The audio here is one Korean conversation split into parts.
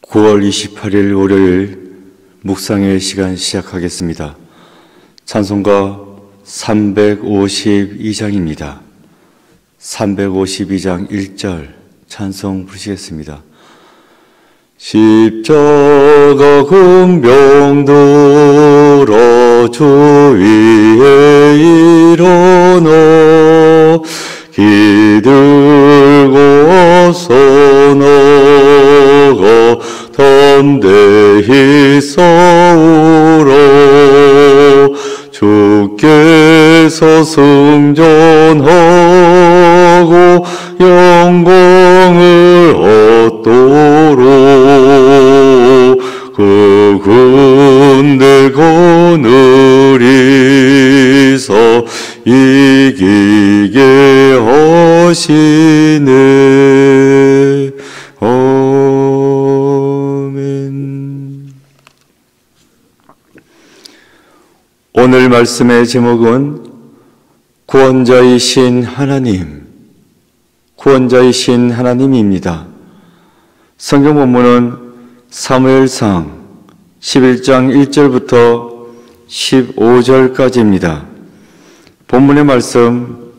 9월 28일 월요일 묵상의 시간 시작하겠습니다. 찬송가 352장입니다. 352장 1절 찬송 부르시겠습니다. 십자가 금병 들어 주 위에 일어나 기들고서 나가 담대히 싸우라. 주께서 승전하고 영광을 얻도록 그 군대 거느리사 이기게 하시네. 아멘. 오늘 말씀의 제목은 구원자이신 하나님, 구원자이신 하나님입니다. 성경 본문은 사무엘상 11장 1절부터 15절까지입니다. 본문의 말씀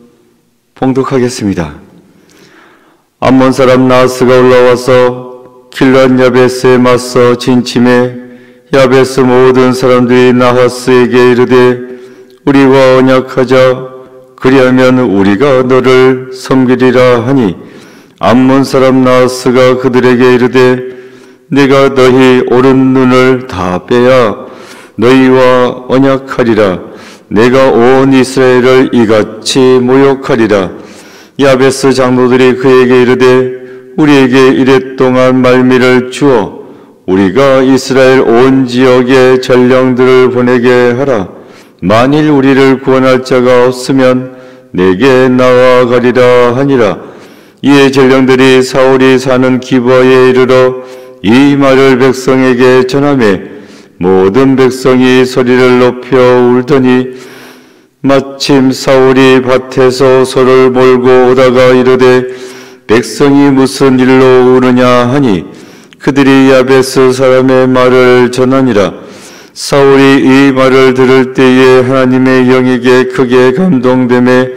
봉독하겠습니다. 암몬 사람 나하스가 올라와서 길앗 야베스에 맞서 진침해 야베스 모든 사람들이 나하스에게 이르되 우리와 언약하자, 그리하면 우리가 너를 섬기리라 하니, 암몬 사람 나하스가 그들에게 이르되 내가 너희 오른 눈을 다 빼야 너희와 언약하리라. 내가 온 이스라엘을 이같이 모욕하리라. 야베스 장로들이 그에게 이르되 우리에게 이랫동안 말미를 주어 우리가 이스라엘 온 지역에 전령들을 보내게 하라. 만일 우리를 구원할 자가 없으면 내게 나아가리라 하니라. 이에 전령들이 사울이 사는 기브아에 이르러 이 말을 백성에게 전하매 모든 백성이 소리를 높여 울더니 마침 사울이 밭에서 소를 몰고 오다가 이르되 백성이 무슨 일로 우느냐 하니 그들이 야베스 사람의 말을 전하니라. 사울이 이 말을 들을 때에 하나님의 영에게 크게 감동되매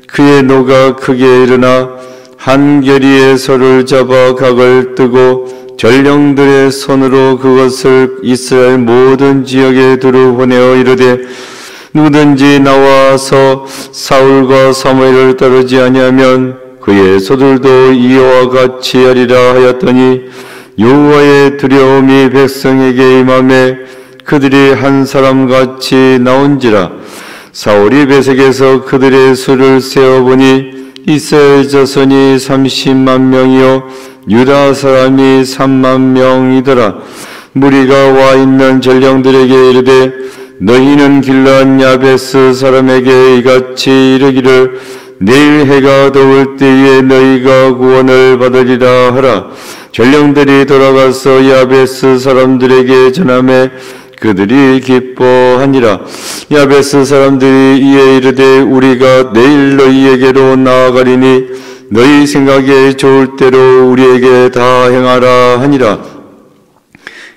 그의 노가 크게 일어나 한 결의의 소를 잡아 각을 뜨고 전령들의 손으로 그것을 이스라엘 모든 지역에 두루 보내어 이르되 누구든지 나와서 사울과 사무엘을 따르지 아니하면 그의 소들도 이와 같이 하리라 하였더니 여호와의 두려움이 백성에게 임하매 그들이 한 사람같이 나온지라. 사울이 베색에서 그들의 수를 세어보니 이스라엘 자손이 30만 명이요 유다 사람이 3만 명이더라. 무리가 와 있는 전령들에게 이르되 너희는 길앗 야베스 사람에게 이같이 이르기를 내일 해가 더울 때에 너희가 구원을 받으리라 하라. 전령들이 돌아가서 야베스 사람들에게 전하매 그들이 기뻐하니라. 야베스 사람들이 이에 이르되 우리가 내일 너희에게로 나아가리니 너희 생각에 좋을 대로 우리에게 다 행하라 하니라.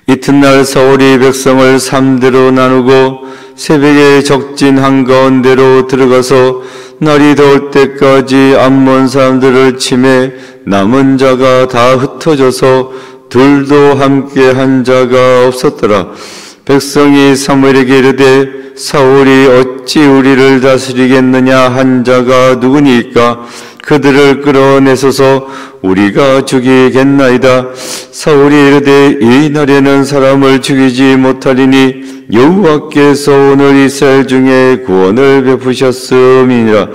이튿날 사울이 백성을 3대로 나누고 새벽에 적진 한가운데로 들어가서 날이 더울 때까지 암몬 사람들을 치매 남은 자가 다 흩어져서 둘도 함께 한 자가 없었더라. 백성이 사무엘에게 이르되 사울이 어찌 우리를 다스리겠느냐 한 자가 누구니까 그들을 끌어내소서 우리가 죽이겠나이다. 사울이 이르되 이 날에는 사람을 죽이지 못하리니 여호와께서 오늘 이스라엘 중에 구원을 베푸셨음이니라.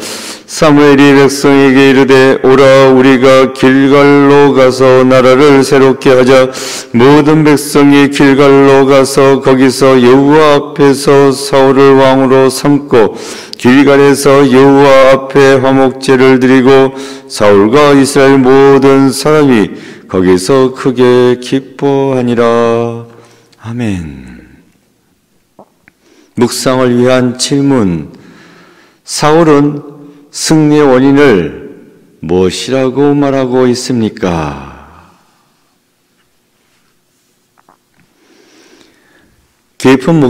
사무엘이 백성에게 이르되 오라 우리가 길갈로 가서 나라를 새롭게 하자. 모든 백성이 길갈로 가서 거기서 여호와 앞에서 사울을 왕으로 삼고 길갈에서 여호와 앞에 화목제를 드리고 사울과 이스라엘 모든 사람이 거기서 크게 기뻐하니라. 아멘. 묵상을 위한 질문. 사울은 승리의 원인을 무엇이라고 말하고 있습니까? 깊은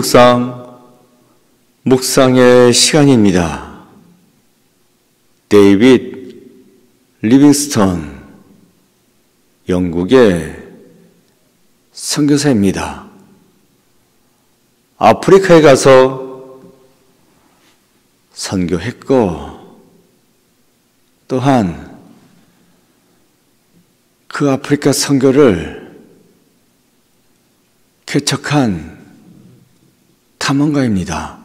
묵상의 시간입니다. 데이빗 리빙스턴, 영국의 선교사입니다. 아프리카에 가서 선교했고, 또한 그 아프리카 선교를 개척한 탐험가입니다.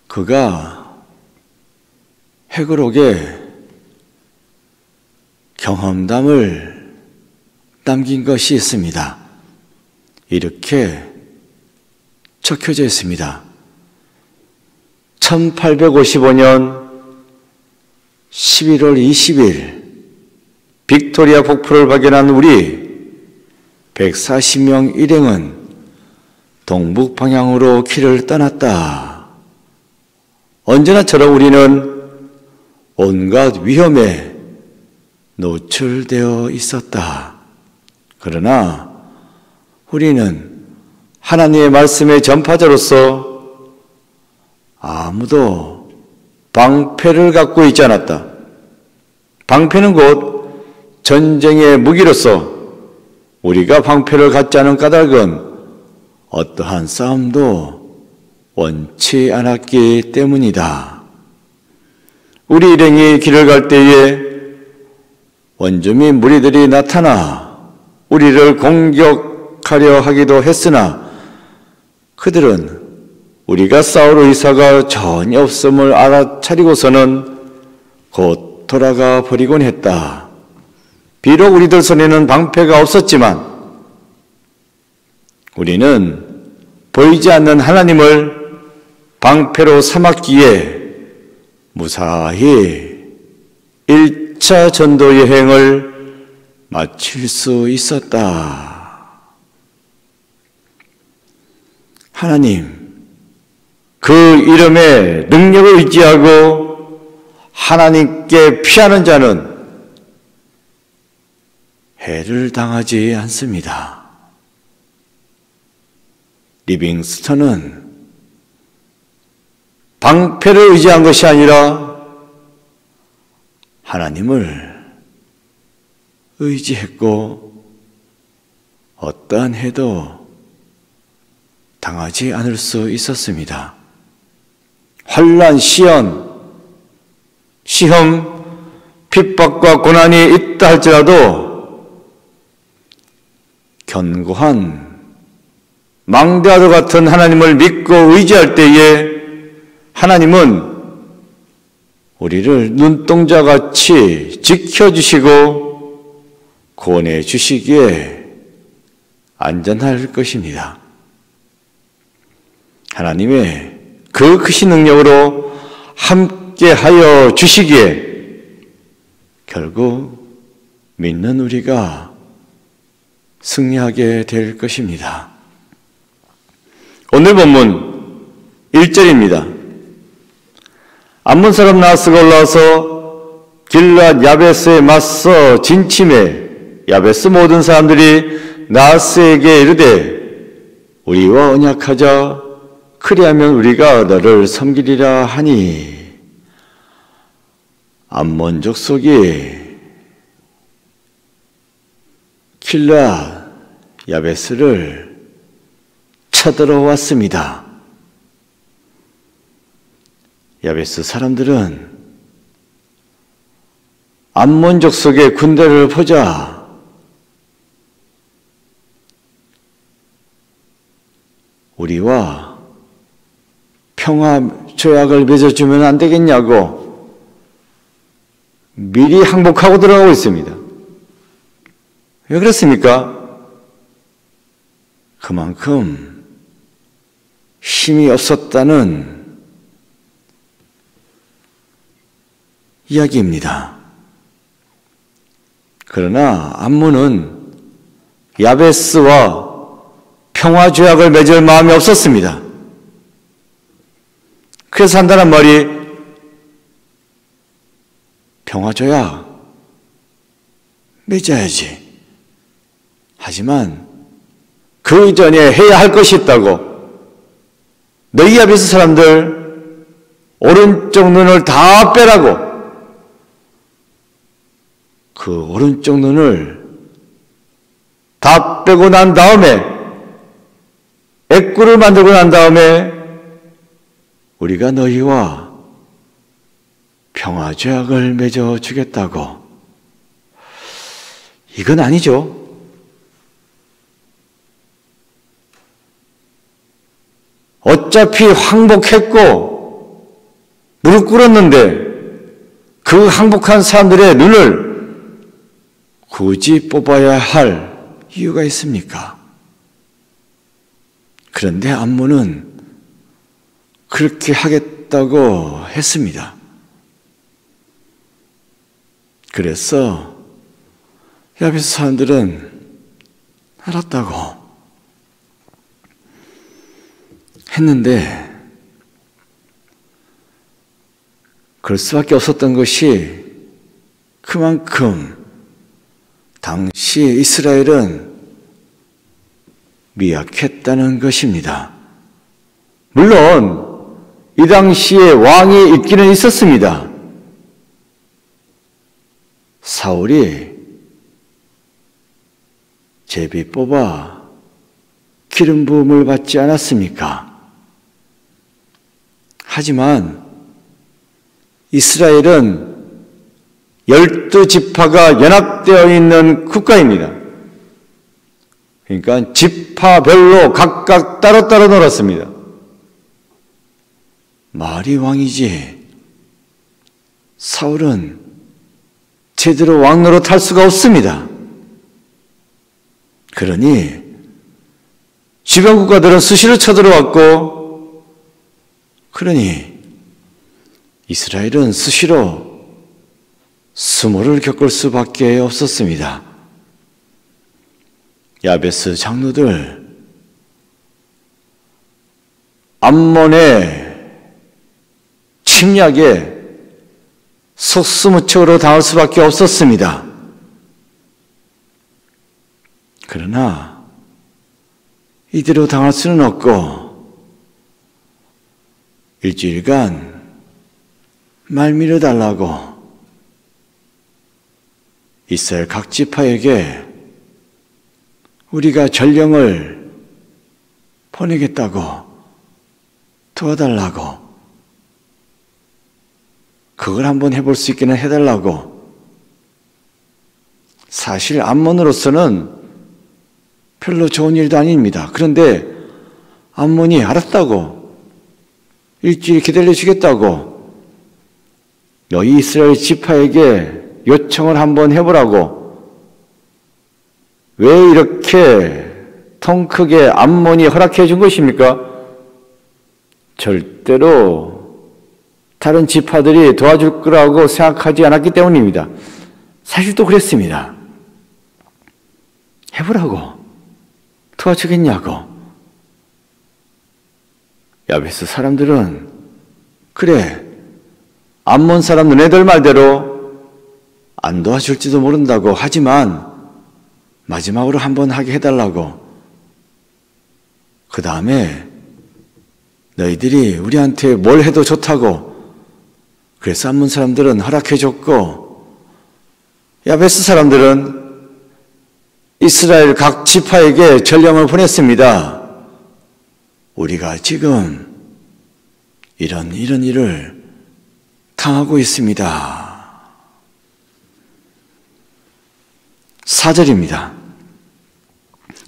그가 회고록에 경험담을 남긴 것이 있습니다. 이렇게 적혀져 있습니다. 1855년 11월 20일 빅토리아 폭포를 발견한 우리 140명 일행은 동북 방향으로 길을 떠났다. 언제나처럼 우리는 온갖 위험에 노출되어 있었다. 그러나 우리는 하나님의 말씀의 전파자로서 아무도 방패를 갖고 있지 않았다. 방패는 곧 전쟁의 무기로서 우리가 방패를 갖지 않은 까닭은 어떠한 싸움도 원치 않았기 때문이다. 우리 일행이 길을 갈 때에 원주민 무리들이 나타나 우리를 공격하려 하기도 했으나 그들은 우리가 싸울 의사가 전혀 없음을 알아차리고서는 곧 돌아가 버리곤 했다. 비록 우리들 손에는 방패가 없었지만 우리는 보이지 않는 하나님을 방패로 삼았기에 무사히 1차 전도 여행을 마칠 수 있었다. 하나님, 그 이름의 능력을 의지하고 하나님께 피하는 자는 해를 당하지 않습니다. 리빙스턴은 방패를 의지한 것이 아니라 하나님을 의지했고 어떠한 해도 당하지 않을 수 있었습니다. 환난, 시험, 핍박과 고난이 있다 할지라도 견고한 망대와도 같은 하나님을 믿고 의지할 때에 하나님은 우리를 눈동자같이 지켜주시고 구원해 주시기에 안전할 것입니다. 하나님의 그 크신 능력으로 함께하여 주시기에 결국 믿는 우리가 승리하게 될 것입니다. 오늘 본문 1절입니다. 암몬 사람 나하스가 올라와서 길앗 야베스에 맞서 진침해 야베스 모든 사람들이 나하스에게 이르되 우리와 언약하자. 그리하면 우리가 너를 섬기리라 하니 암몬 족속이 길앗 야베스를 쳐들어왔습니다. 야베스 사람들은 암몬 족속의 군대를 보자 우리와 평화 조약을 맺어주면 안 되겠냐고 미리 항복하고 들어가고 있습니다. 왜 그렇습니까? 그만큼 힘이 없었다는 이야기입니다. 그러나 암몬은 야베스와 평화 조약을 맺을 마음이 없었습니다. 그래서 한다는 말이 평화 조약 맺어야지. 하지만 그 그 전에 해야 할 것이 있다고. 너희 야베스 사람들 오른쪽 눈을 다 빼라고. 그 오른쪽 눈을 다 빼고 난 다음에, 액구를 만들고 난 다음에 우리가 너희와 평화제약을 맺어 주겠다고. 이건 아니죠. 어차피 항복했고 무릎 꿇었는데 그 항복한 사람들의 눈을 굳이 뽑아야 할 이유가 있습니까? 그런데 암몬은 그렇게 하겠다고 했습니다. 그래서 야베스 사람들은 알았다고 했는데, 그럴 수밖에 없었던 것이 그만큼 당시 이스라엘은 미약했다는 것입니다. 물론 이 당시에 왕이 있기는 있었습니다. 사울이 제비 뽑아 기름 부음을 받지 않았습니까? 하지만 이스라엘은 12지파가 연합되어 있는 국가입니다. 그러니까 지파별로 각각 따로따로 놀았습니다. 말이 왕이지 사울은 제대로 왕 노릇할 수가 없습니다. 그러니 주변 국가들은 수시로 쳐들어왔고, 그러니 이스라엘은 수시로 수모를 겪을 수밖에 없었습니다. 야베스 장로들, 암몬의 침략에 속수무책으로 당할 수밖에 없었습니다. 그러나 이대로 당할 수는 없고 일주일간 말미를 달라고 이스라엘 각 지파에게 우리가 전령을 보내겠다고, 도와달라고, 그걸 한번 해볼 수 있기는 해달라고. 사실 암몬으로서는 별로 좋은 일도 아닙니다. 그런데 암몬이 알았다고, 일주일 기다려 주겠다고, 너희 이스라엘 지파에게 요청을 한번 해보라고. 왜 이렇게 통 크게 암몬이 허락해 준 것입니까? 절대로 다른 지파들이 도와줄 거라고 생각하지 않았기 때문입니다. 사실 또 그랬습니다. 해보라고. 도와주겠냐고. 야베스 사람들은 그래, 암몬 사람 너네들 말대로 안 도와줄지도 모른다고, 하지만 마지막으로 한번 하게 해달라고. 그 다음에 너희들이 우리한테 뭘 해도 좋다고. 그래서 암몬 사람들은 허락해줬고, 야베스 사람들은 이스라엘 각 지파에게 전령을 보냈습니다. 우리가 지금 이런 일을 당하고 있습니다. 4절입니다.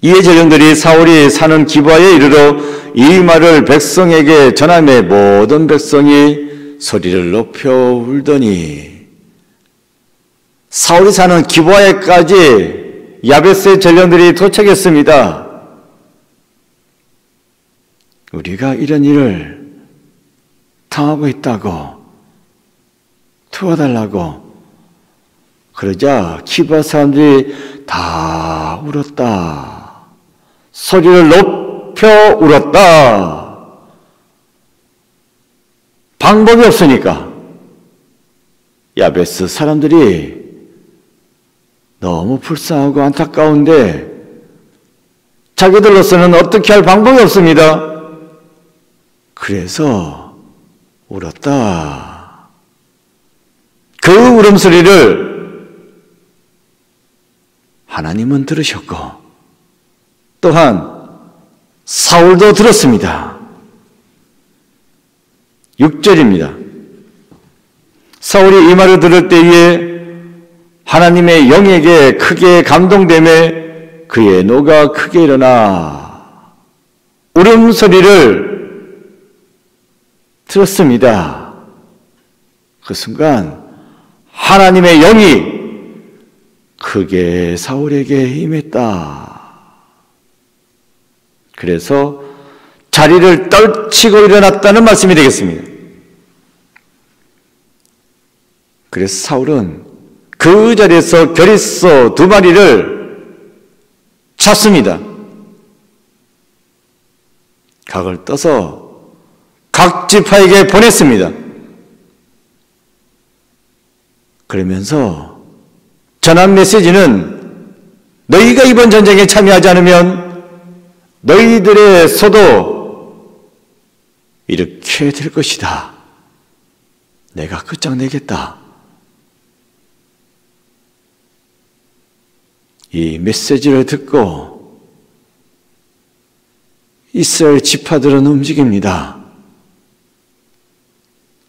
이에 전령들이 사울이 사는 기브아에 이르러 이 말을 백성에게 전하매 모든 백성이 소리를 높여 울더니, 사울이 사는 기브아에까지 야베스의 전령들이 도착했습니다. 우리가 이런 일을 당하고 있다고, 도와달라고. 그러자 기브아 사람들이 다 울었다. 소리를 높여 울었다. 방법이 없으니까. 야베스 사람들이 너무 불쌍하고 안타까운데 자기들로서는 어떻게 할 방법이 없습니다. 그래서 울었다. 그 울음소리를 하나님은 들으셨고 또한 사울도 들었습니다. 6절입니다. 사울이 이 말을 들을 때에 하나님의 영에게 크게 감동되매 그의 노가 크게 일어나 울음소리를 들었습니다. 그 순간 하나님의 영이 크게 사울에게 임했다. 그래서 자리를 떨치고 일어났다는 말씀이 되겠습니다. 그래서 사울은 그 자리에서 겨릿소 2마리를 잡습니다. 각을 떠서 각 지파에게 보냈습니다. 그러면서 전한 메시지는 너희가 이번 전쟁에 참여하지 않으면 너희들의 소도 이렇게 될 것이다. 내가 끝장내겠다. 이 메시지를 듣고 이스라엘 지파들은 움직입니다.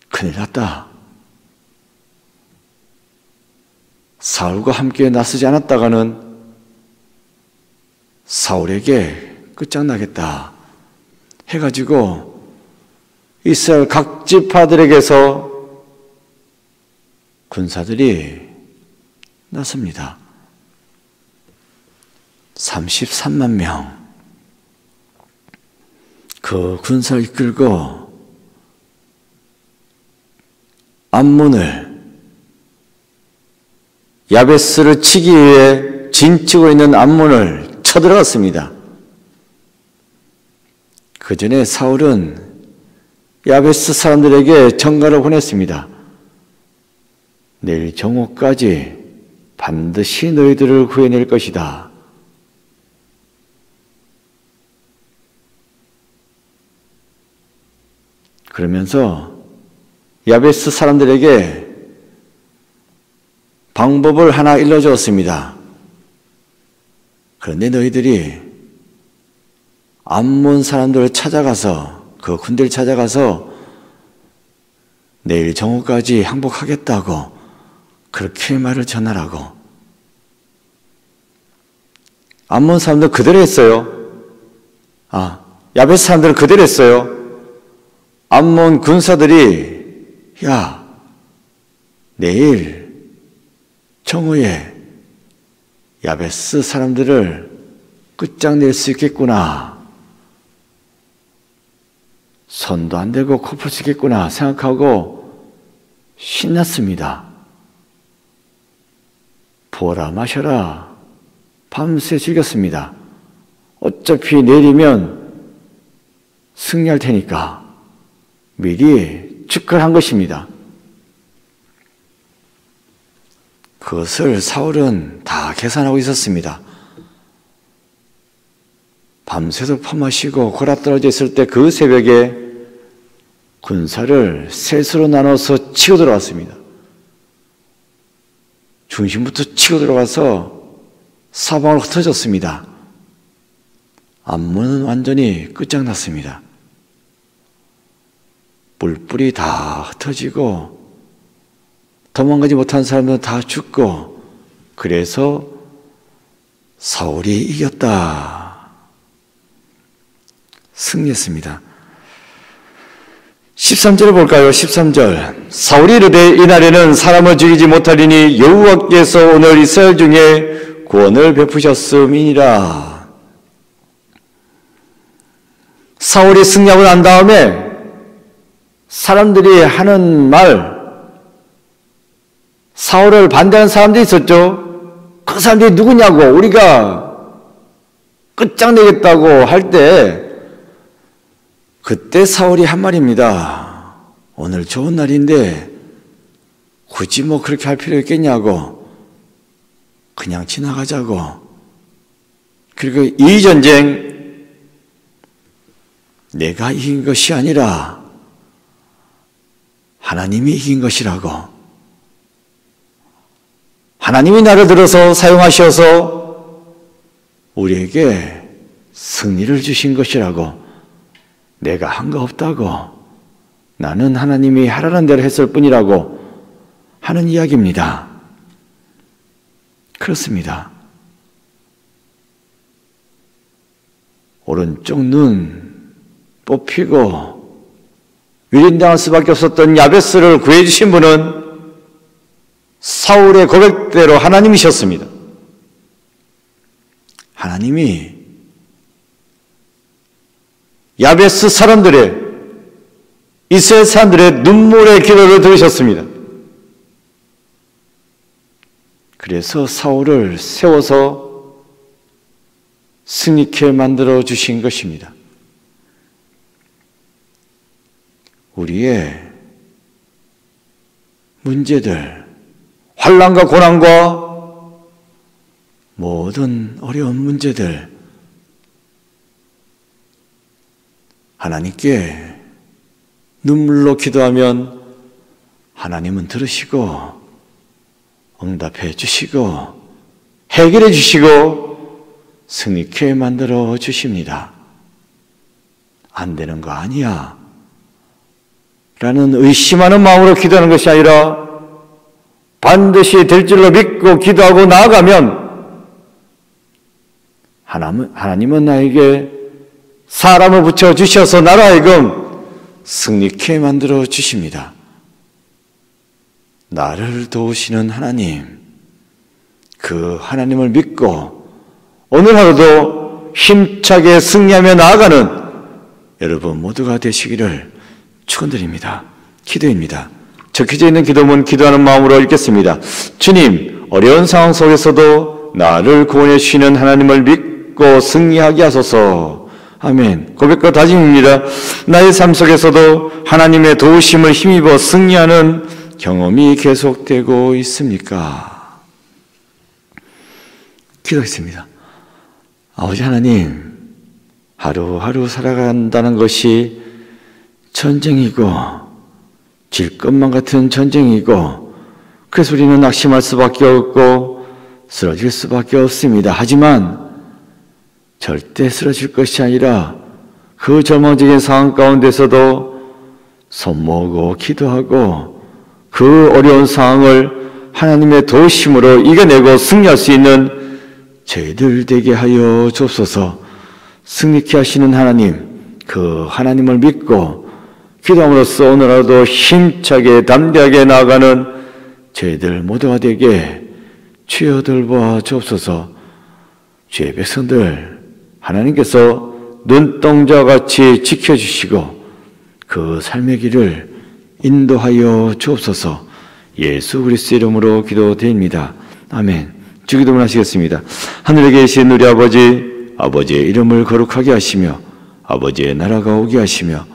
큰일 났다. 사울과 함께 나서지 않았다가는 사울에게 끝장나겠다 해가지고 이스라엘 각 지파들에게서 군사들이 나섭니다. 33만 명. 그 군사를 이끌고 암몬을 야베스를 치기 위해 진치고 있는 암몬을 쳐들어갔습니다. 그 전에 사울은 야베스 사람들에게 전가를 보냈습니다. 내일 정오까지 반드시 너희들을 구해낼 것이다. 그러면서 야베스 사람들에게 방법을 하나 일러주었습니다. 그런데 너희들이 암몬 사람들을 찾아가서 그 군대를 찾아가서 내일 정오까지 항복하겠다고 그렇게 말을 전하라고. 암몬 사람들 그대로 했어요. 야베스 사람들은 그대로 했어요. 암몬 군사들이 야, 내일 정오에 야베스 사람들을 끝장낼 수 있겠구나. 손도 안 대고 코 풀 수 있겠구나 생각하고 신났습니다. 부어라 마셔라 밤새 즐겼습니다. 어차피 내일이면 승리할 테니까 미리 축하를 한 것입니다. 그것을 사울은 다 계산하고 있었습니다. 밤새도 퍼마시고 골아 떨어져 있을 때 그 새벽에 군사를 셋으로 나눠서 치고 들어왔습니다. 중심부터 치고 들어가서 사방으로 흩어졌습니다. 암몬은 완전히 끝장났습니다. 뿔뿔이 다 흩어지고 도망가지 못한 사람들은 다 죽고 그래서 사울이 이겼다. 승리했습니다. 13절을 볼까요? 13절. 사울이 이르되 이날에는 사람을 죽이지 못하리니 여호와께서 오늘 이스라엘 중에 구원을 베푸셨음이니라. 사울이 승리하고 난 다음에 사람들이 하는 말, 사울을 반대하는 사람들이 있었죠. 그 사람들이 누구냐고, 우리가 끝장내겠다고 할 때 그때 사울이 한 말입니다. 오늘 좋은 날인데 굳이 뭐 그렇게 할 필요 있겠냐고, 그냥 지나가자고 그리고 이 전쟁 내가 이긴 것이 아니라 하나님이 이긴 것이라고, 하나님이 나를 들어서 사용하셔서 우리에게 승리를 주신 것이라고, 내가 한 거 없다고, 나는 하나님이 하라는 대로 했을 뿐이라고 하는 이야기입니다. 그렇습니다. 오른쪽 눈 뽑히고 위린당할 수밖에 없었던 야베스를 구해주신 분은 사울의 고백대로 하나님이셨습니다. 하나님이 야베스 사람들의, 이스라엘 사람들의 눈물의 기도를 들으셨습니다. 그래서 사울을 세워서 승리케 만들어 주신 것입니다. 우리의 문제들, 환난과 고난과 모든 어려운 문제들, 하나님께 눈물로 기도하면 하나님은 들으시고 응답해 주시고 해결해 주시고 승리케 만들어 주십니다. 안 되는 거 아니야 라는 의심하는 마음으로 기도하는 것이 아니라 반드시 될 줄로 믿고 기도하고 나아가면 하나님은 나에게 사람을 붙여주셔서 나로 하여금 승리케 만들어 주십니다. 나를 도우시는 하나님, 그 하나님을 믿고 오늘 하루도 힘차게 승리하며 나아가는 여러분 모두가 되시기를 축원드립니다. 기도입니다. 적혀져 있는 기도문 기도하는 마음으로 읽겠습니다. 주님, 어려운 상황 속에서도 나를 구원해 주시는 하나님을 믿고 승리하게 하소서. 아멘. 고백과 다짐입니다. 나의 삶 속에서도 하나님의 도우심을 힘입어 승리하는 경험이 계속되고 있습니까? 기도했습니다. 아버지 하나님, 하루하루 살아간다는 것이 전쟁이고 질 것만 같은 전쟁이고, 그래서 우리는 낙심할 수밖에 없고 쓰러질 수밖에 없습니다. 하지만 절대 쓰러질 것이 아니라 그 절망적인 상황 가운데서도 손모으고 기도하고 그 어려운 상황을 하나님의 도우심으로 이겨내고 승리할 수 있는 저희들 되게 하여 주옵소서. 승리케 하시는 하나님, 그 하나님을 믿고 기도함으로써 오늘 하루도 힘차게 담대하게 나아가는 저희들 모두가 되게 주여 돌보아 주옵소서. 주의 백성들 하나님께서 눈동자와 같이 지켜주시고 그 삶의 길을 인도하여 주옵소서. 예수 그리스도의 이름으로 기도드립니다. 아멘. 주기도문 하시겠습니다. 하늘에 계신 우리 아버지, 아버지의 이름을 거룩하게 하시며 아버지의 나라가 오게 하시며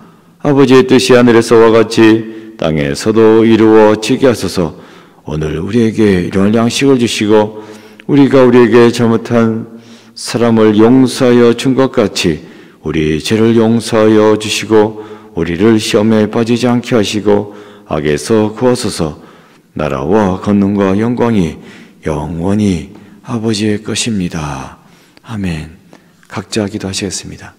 아버지의 뜻이 하늘에서와 같이 땅에서도 이루어지게 하소서. 오늘 우리에게 일용할 양식을 주시고 우리가 우리에게 잘못한 사람을 용서하여 준 것 같이 우리 죄를 용서하여 주시고 우리를 시험에 빠지지 않게 하시고 악에서 구하소서. 나라와 권능과 영광이 영원히 아버지의 것입니다. 아멘. 각자 기도하시겠습니다.